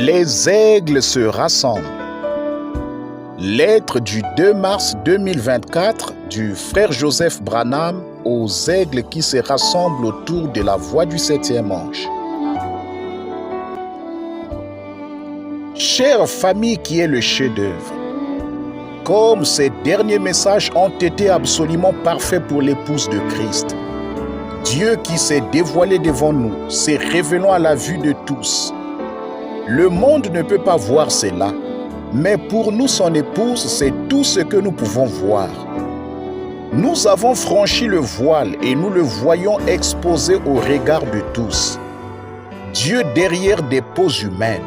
Les aigles se rassemblent. Lettre du 2 mars 2024 du frère Joseph Branham aux aigles qui se rassemblent autour de la voie du 7e ange. Chère famille qui est le chef-d'œuvre, comme ces derniers messages ont été absolument parfaits pour l'épouse de Christ, Dieu qui s'est dévoilé devant nous, s'est révélant à la vue de tous. Le monde ne peut pas voir cela, mais pour nous, son épouse, c'est tout ce que nous pouvons voir. Nous avons franchi le voile et nous le voyons exposé au regard de tous. Dieu derrière des poses humaines.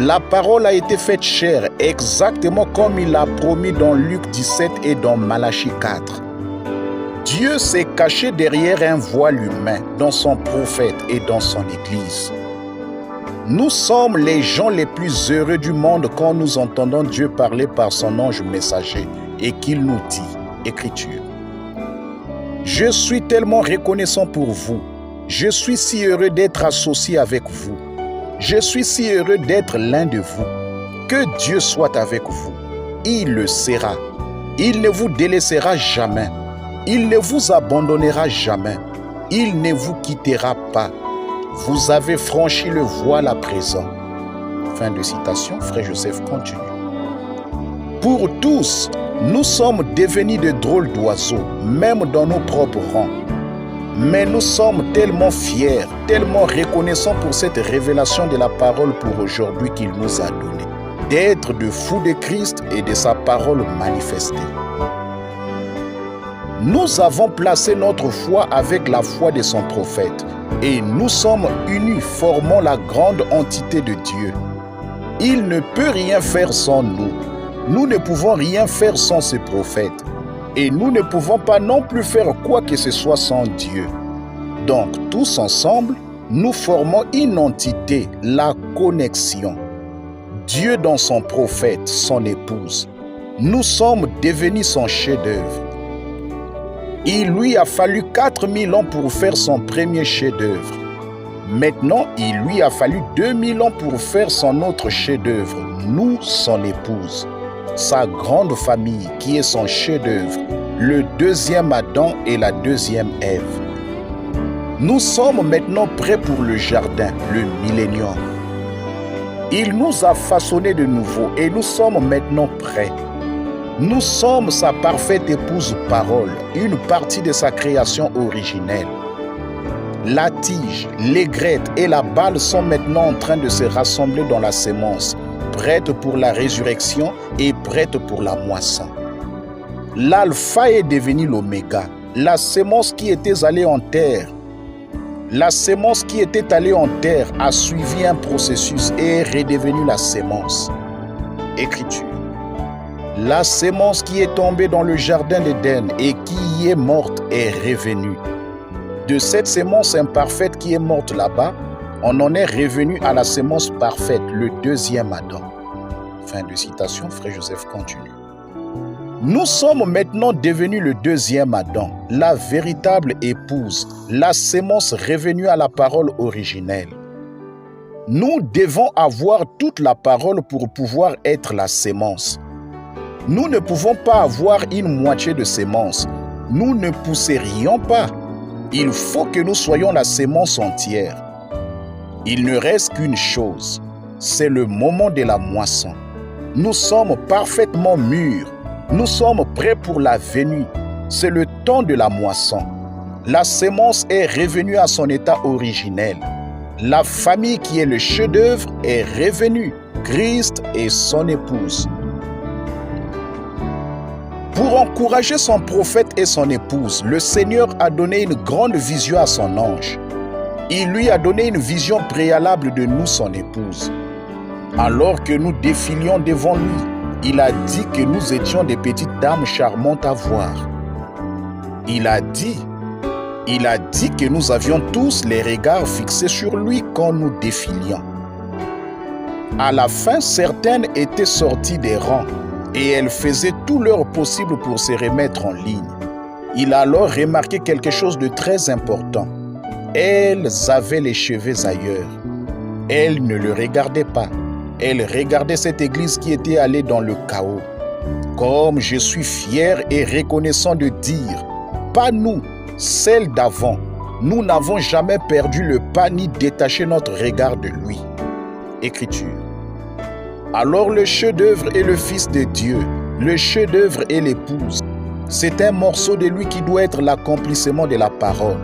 La parole a été faite chair exactement comme il l'a promis dans Luc 17 et dans Malachie 4. Dieu s'est caché derrière un voile humain dans son prophète et dans son Église. Nous sommes les gens les plus heureux du monde quand nous entendons Dieu parler par son ange messager et qu'il nous dit, Écriture. Je suis tellement reconnaissant pour vous. Je suis si heureux d'être associé avec vous. Je suis si heureux d'être l'un de vous. Que Dieu soit avec vous. Il le sera. Il ne vous délaissera jamais. Il ne vous abandonnera jamais. Il ne vous quittera pas. Vous avez franchi le voile à présent. Fin de citation, frère Joseph continue. Pour tous, nous sommes devenus de drôles d'oiseaux, même dans nos propres rangs. Mais nous sommes tellement fiers, tellement reconnaissants pour cette révélation de la parole pour aujourd'hui qu'il nous a donnée, d'être de fous de Christ et de sa parole manifestée. Nous avons placé notre foi avec la foi de son prophète et nous sommes unis, formant la grande entité de Dieu. Il ne peut rien faire sans nous. Nous ne pouvons rien faire sans ce prophète. Et nous ne pouvons pas non plus faire quoi que ce soit sans Dieu. Donc, tous ensemble, nous formons une entité, la connexion. Dieu dans son prophète, son épouse. Nous sommes devenus son chef-d'œuvre. Il lui a fallu 4000 ans pour faire son premier chef-d'œuvre. Maintenant, il lui a fallu 2000 ans pour faire son autre chef-d'œuvre, nous, son épouse. Sa grande famille qui est son chef-d'œuvre, le deuxième Adam et la deuxième Ève. Nous sommes maintenant prêts pour le jardin, le millénium. Il nous a façonnés de nouveau et nous sommes maintenant prêts. Nous sommes sa parfaite épouse parole, une partie de sa création originelle. La tige, l'aigrette et la balle sont maintenant en train de se rassembler dans la sémence, prête pour la résurrection et prête pour la moisson. L'alpha est devenu l'oméga, la sémence qui était allée en terre. La sémence qui était allée en terre a suivi un processus et est redevenue la sémence. Écriture. La sémence qui est tombée dans le jardin d'Éden et qui y est morte est revenue. De cette sémence imparfaite qui est morte là-bas, on en est revenu à la sémence parfaite, le deuxième Adam. Fin de citation, frère Joseph continue. Nous sommes maintenant devenus le deuxième Adam, la véritable épouse, la sémence revenue à la parole originelle. Nous devons avoir toute la parole pour pouvoir être la sémence. Nous ne pouvons pas avoir une moitié de sémence. Nous ne pousserions pas. Il faut que nous soyons la sémence entière. Il ne reste qu'une chose, c'est le moment de la moisson. Nous sommes parfaitement mûrs. Nous sommes prêts pour la venue. C'est le temps de la moisson. La sémence est revenue à son état originel. La famille qui est le chef-d'œuvre est revenue, Christ et son épouse. Pour encourager son prophète et son épouse, le Seigneur a donné une grande vision à son ange. Il lui a donné une vision préalable de nous, son épouse. Alors que nous défilions devant lui, il a dit que nous étions des petites dames charmantes à voir. Il a dit que nous avions tous les regards fixés sur lui quand nous défilions. À la fin, certaines étaient sorties des rangs et elles faisaient tout leur possible pour se remettre en ligne. Il a alors remarqué quelque chose de très important. Elles avaient les cheveux ailleurs. Elle ne le regardait pas. Elle regardait cette église qui était allée dans le chaos. Comme je suis fier et reconnaissant de dire, pas nous, celle d'avant, nous n'avons jamais perdu le pas ni détaché notre regard de lui. Écriture. Alors le chef-d'œuvre est le Fils de Dieu, le chef-d'œuvre est l'épouse. C'est un morceau de lui qui doit être l'accomplissement de la parole.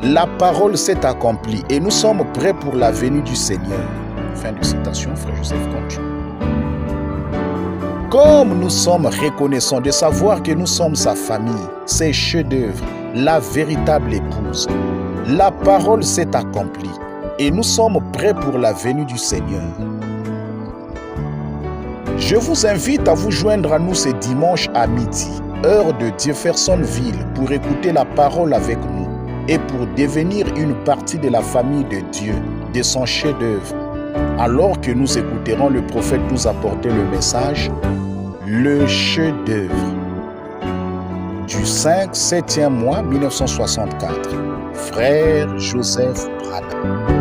La parole s'est accomplie et nous sommes prêts pour la venue du Seigneur. Fin de citation, frère Joseph continue. Comme nous sommes reconnaissants de savoir que nous sommes sa famille, ses chefs-d'œuvre, la véritable épouse. La parole s'est accomplie et nous sommes prêts pour la venue du Seigneur. Je vous invite à vous joindre à nous ce dimanche à midi, heure de Jeffersonville, pour écouter la parole avec nous et pour devenir une partie de la famille de Dieu, de son chef-d'œuvre. Alors que nous écouterons le prophète nous apporter le message, le chef-d'œuvre. Du 5-7e mois 1964, frère Joseph Branham.